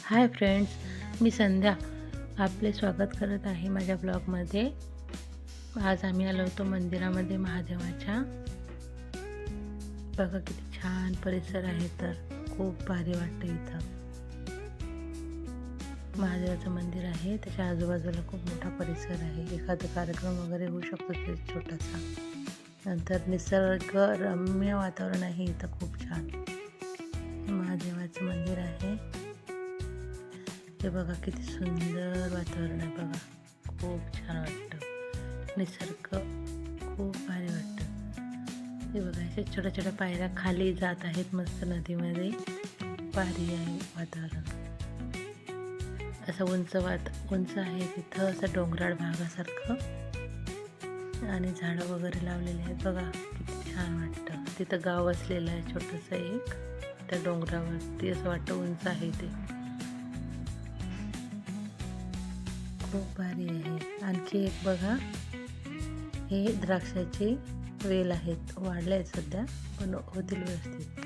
Hi friends, मी संध्या आपले स्वागत करत आहे माझ्या ब्लॉगमध्ये. आज आम्ही आलो होतो मंदिरामध्ये महादेवाच्या. बघा किती छान परिसर आहे, तर खूप भारी वाटतं इथं. महादेवाचं मंदिर आहे, त्याच्या आजूबाजूला खूप मोठा परिसर आहे. एखादा कार्यक्रम वगैरे होऊ शकतो ते छोटासा. नंतर निसर्ग रम्य वातावरण आहे इथं, खूप छान. महादेवाचं मंदिर आहे. हे बघा किती सुंदर वातावरण आहे. बघा खूप छान वाटतं, निसर्ग खूप भारी वाटतं. हे बघा अशा छोट्या छोट्या पायऱ्या खाली जात आहेत मस्त नदीमध्ये. भारी आहे वातावरण. असं उंच आहे तिथं, असं डोंगराळ भागासारखं, आणि झाडं वगैरे लावलेली आहेत. बघा किती छान वाटतं. तिथं गाव असलेलं आहे छोटंसं एक, त्या डोंगरावरती असं वाटतं उंच आहे ते. खूप भारी आहे. आणखी एक बघा, हे द्राक्षाचे वेल आहेत, वाढले आहेत सध्या, पण होतील व्यवस्थित.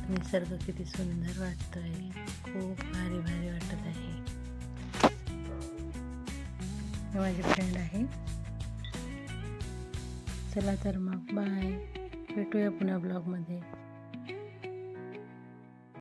निसर्ग किती सुंदर वाटतोय, खूप भारी भारी वाटत आहे. हे माझी फ्रेंड आहे. चला तर मग बाय, भेटूया पुन्हा ब्लॉगमध्ये.